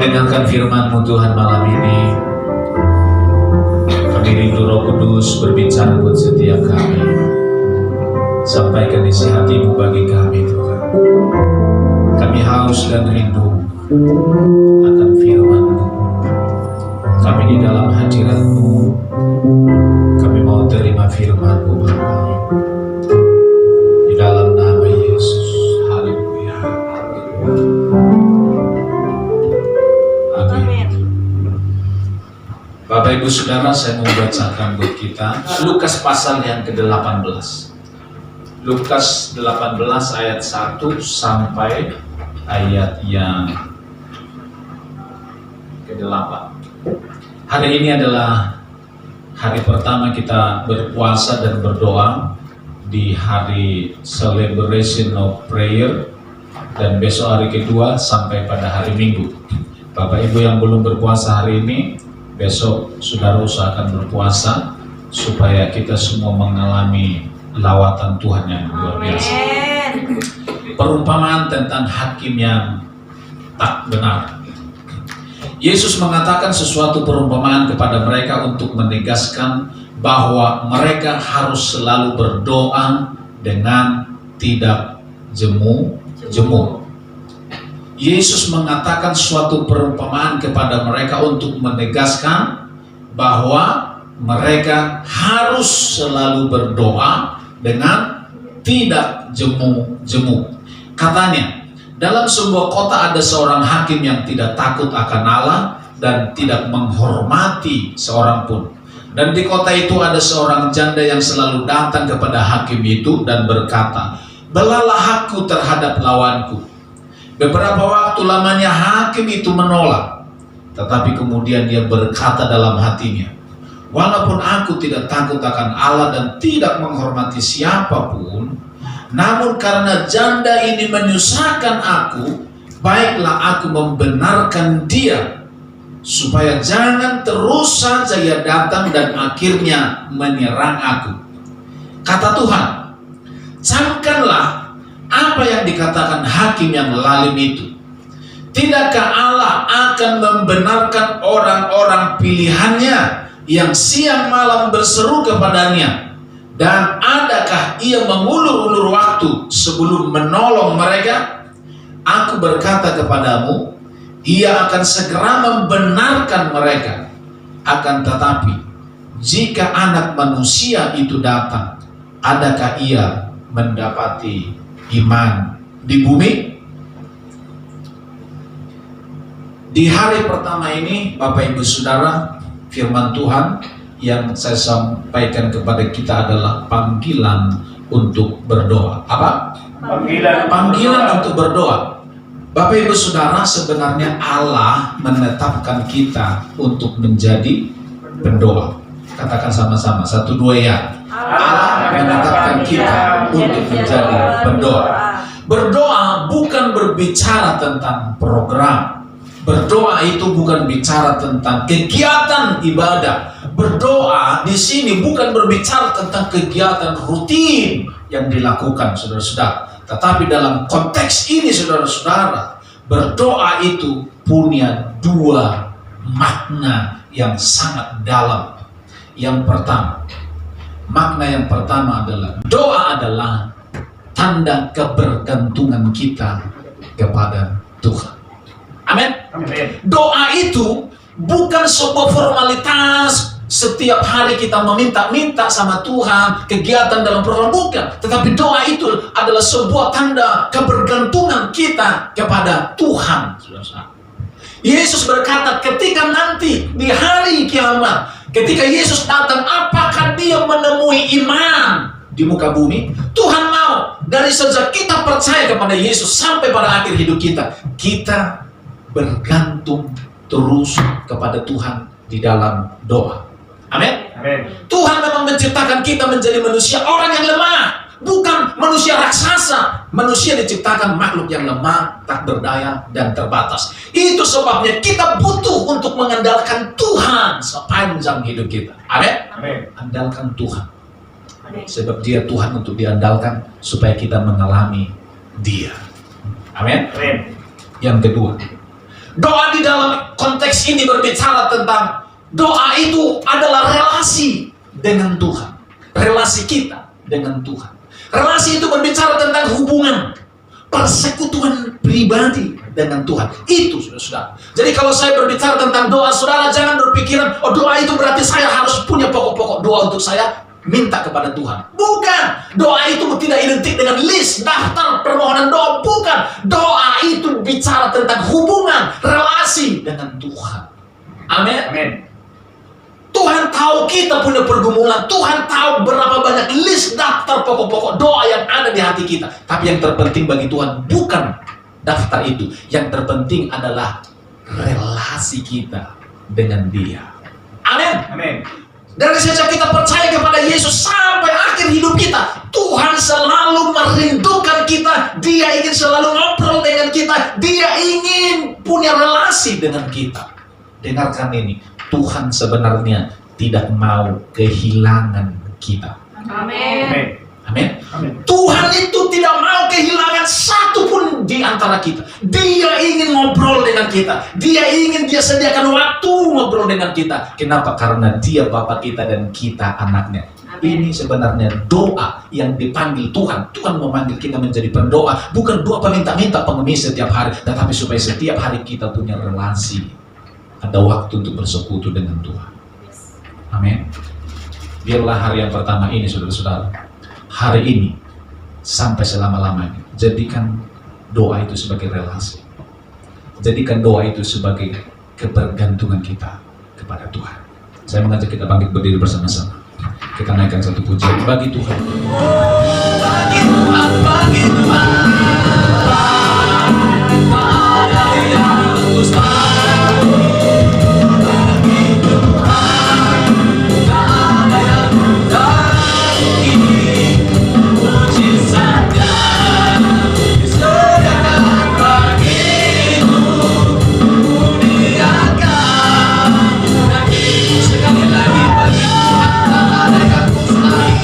mendengarkan firman-Mu Tuhan malam ini. Kami rindu Roh Kudus berbicara buat setiap kami. Sampaikan isi hati-Mu bagi kami Tuhan. Kami haus dan rindu akan firman-Mu. Kami di dalam hadirat-Mu. Kami mau terima firman-Mu Bapa. Di dalam nama Yesus. Haleluya. Amin. Bapak Ibu Saudara, saya mau bacakan buat kita Lukas pasal yang ke-18. Lukas 18 ayat 1 sampai ayat yang ke-8. Hari ini adalah hari pertama kita berpuasa dan berdoa di hari celebration of prayer dan besok hari kedua sampai pada hari Minggu. Bapak Ibu yang belum berpuasa hari ini, besok saudara usahakan berpuasa supaya kita semua mengalami lawatan Tuhan yang luar biasa. Perumpamaan tentang hakim yang tak benar. Yesus mengatakan sesuatu perumpamaan kepada mereka untuk menegaskan bahwa mereka harus selalu berdoa dengan tidak jemu-jemu. Yesus mengatakan suatu perumpamaan kepada mereka untuk menegaskan bahwa mereka harus selalu berdoa dengan tidak jemu-jemu. Katanya, dalam sebuah kota ada seorang hakim yang tidak takut akan Allah dan tidak menghormati seorang pun. Dan di kota itu ada seorang janda yang selalu datang kepada hakim itu dan berkata, "Belalah aku terhadap lawanku." Beberapa waktu lamanya hakim itu menolak, tetapi kemudian dia berkata dalam hatinya, "Walaupun aku tidak takut akan Allah dan tidak menghormati siapapun, namun karena janda ini menyusahkan aku, baiklah aku membenarkan dia, supaya jangan terus saja ia datang dan akhirnya menyerang aku." Kata Tuhan, "Camkanlah apa yang dikatakan hakim yang lalim itu. Tidakkah Allah akan membenarkan orang-orang pilihannya yang siang malam berseru kepadanya? Dan adakah ia mengulur-ulur waktu sebelum menolong mereka? Aku berkata kepadamu, ia akan segera membenarkan mereka. Akan tetapi, jika Anak Manusia itu datang, adakah ia mendapati iman di bumi?" Di hari pertama ini, Bapak Ibu Saudara, firman Tuhan yang saya sampaikan kepada kita adalah panggilan untuk berdoa. Apa? Panggilan untuk berdoa. Bapak Ibu Saudara, sebenarnya Allah menetapkan kita untuk menjadi pendoa. Katakan sama-sama, 1, 2 ya. Allah menetapkan kita untuk menjadi pendoa. Berdoa bukan berbicara tentang program. Berdoa itu bukan bicara tentang kegiatan ibadah. Berdoa di sini bukan berbicara tentang kegiatan rutin yang dilakukan, saudara-saudara. Tetapi dalam konteks ini, saudara-saudara, berdoa itu punya dua makna yang sangat dalam. Yang pertama, makna yang pertama adalah doa adalah tanda kebergantungan kita kepada Tuhan. Amin. Doa itu bukan sebuah formalitas setiap hari kita meminta-minta sama Tuhan, kegiatan dalam program, bukan. Tetapi doa itu adalah sebuah tanda kebergantungan kita kepada Tuhan. Yesus berkata, ketika nanti di hari kiamat, ketika Yesus datang, apakah dia menemui iman di muka bumi? Tuhan mau dari sejak kita percaya kepada Yesus sampai pada akhir hidup kita, kita bergantung terus kepada Tuhan di dalam doa. Amin. Tuhan memang menciptakan kita menjadi manusia orang yang lemah, bukan manusia raksasa. Manusia diciptakan makhluk yang lemah, tak berdaya dan terbatas. Itu sebabnya kita butuh untuk mengandalkan Tuhan sepanjang hidup kita. Amin. Andalkan Tuhan. Sebab Dia Tuhan untuk diandalkan supaya kita mengalami Dia. Amin. Yang kedua, doa di dalam konteks ini berbicara tentang doa itu adalah relasi dengan Tuhan. Relasi kita dengan Tuhan. Relasi itu berbicara tentang hubungan, persekutuan pribadi dengan Tuhan. Itu saudara. Jadi kalau saya berbicara tentang doa, saudara jangan berpikiran, oh doa itu berarti saya harus punya pokok-pokok doa untuk saya minta kepada Tuhan. Bukan. Doa itu tidak identik dengan list, daftar permohonan doa. Bukan. Doa itu bicara tentang hubungan, relasi dengan Tuhan. Amin. Tuhan tahu kita punya pergumulan. Tuhan tahu berapa banyak list daftar pokok-pokok doa yang ada di hati kita. Tapi yang terpenting bagi Tuhan bukan daftar itu. Yang terpenting adalah relasi kita dengan Dia. Amin. Dari sejak kita percaya kepada Yesus sampai akhir hidup kita, Tuhan selalu merindukan kita, Dia ingin selalu ngobrol dengan kita, Dia ingin punya relasi dengan kita. Dengarkan ini, Tuhan sebenarnya tidak mau kehilangan kita. Amin. Amin. Tuhan itu tidak mau kehilangan satu pun di antara kita. Dia ingin ngobrol dengan kita. Dia sediakan waktu ngobrol dengan kita. Kenapa? Karena Dia Bapa kita dan kita anaknya. Ini sebenarnya doa yang dipanggil Tuhan. Tuhan memanggil kita menjadi pendoa. Bukan doa peminta-minta pengemis setiap hari, tetapi supaya setiap hari kita punya relasi. Ada waktu untuk bersekutu dengan Tuhan. Amin. Biarlah hari yang pertama ini, saudara-saudara, hari ini sampai selama-lamanya, jadikan doa itu sebagai relasi. Jadikan doa itu sebagai kebergantungan kita kepada Tuhan. Saya mengajak kita bangkit berdiri bersama-sama. Kita naikkan satu pujian bagi Tuhan. Bagi Tuhan, bagi Tuhan. Ada yang mustahil. Bagi Tuhan, ada yang mustahil. Mujizatnya disediakan bagimu. Muliakan kakimu sekali lagi bagi Tuhan. Ada yang mustahil.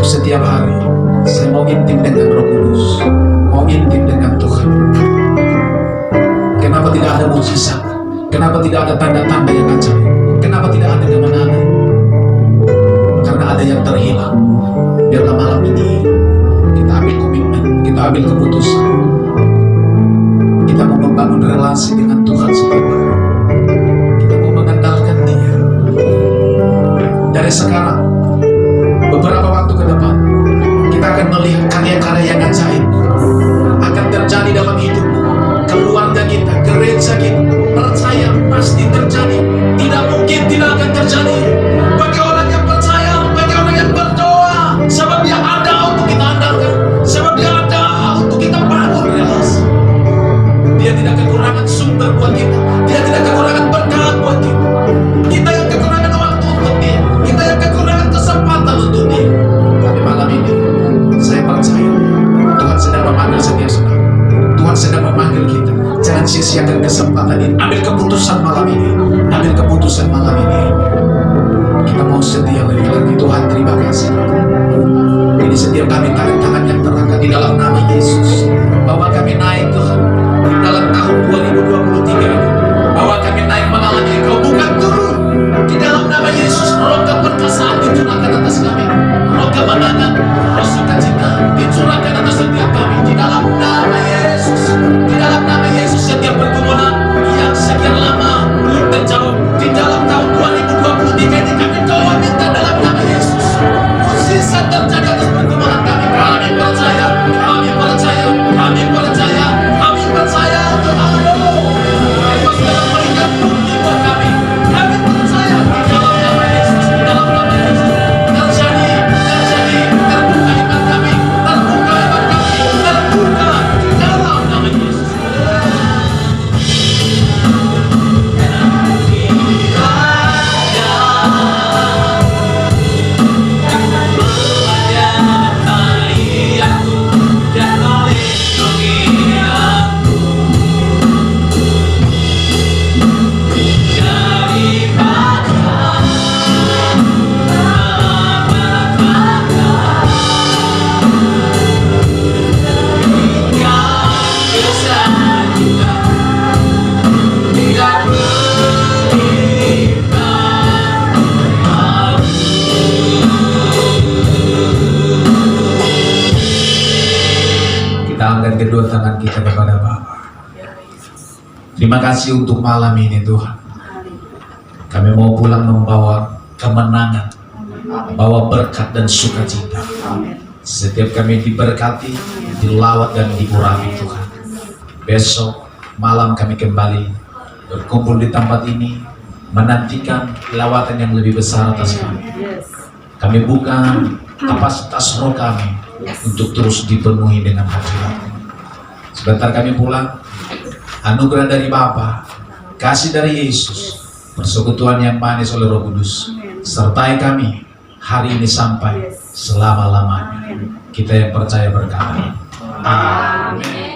Setiap hari saya mau intim dengan Roh Kudus, mau intim dengan Tuhan. Kenapa tidak ada mujizat? Kenapa tidak ada tanda-tanda yang ajaib? Kenapa tidak ada kemenangan? Karena ada yang terhilang. Biarlah malam ini kita ambil komitmen, kita ambil keputusan. Kita mau membangun relasi dengan Tuhan setiap hari. Kita mau mengandalkan Dia. Dari sekarang, beberapa waktu ke depan, kita akan melihat karya-karya yang ajaib akan terjadi dalam hidupmu, keluarga kita, gereja kita. Percaya pasti terjadi. Tidak mungkin tidak akan terjadi. Bagi orang yang percaya, bagi orang yang berdoa, sebab Dia ada untuk kita andalkan, sebab Dia ada untuk kita bangun relasi. Dia tidak kekurangan sumber buat kita. Dia iman kita kepada Bapa. Terima kasih untuk malam ini Tuhan. Kami mau pulang membawa kemenangan, bawa berkat dan sukacita. Setiap kami diberkati, dilawat dan diurapi Tuhan. Besok malam kami kembali berkumpul di tempat ini, menantikan lawatan yang lebih besar atas kami. Kami buka kapasitas roh kami untuk terus dipenuhi dengan hadirat. Sebentar kami pulang, anugerah dari Bapa, kasih dari Yesus, persekutuan yang manis oleh Roh Kudus, sertai kami hari ini sampai selama-lamanya. Kita yang percaya berkata, amin.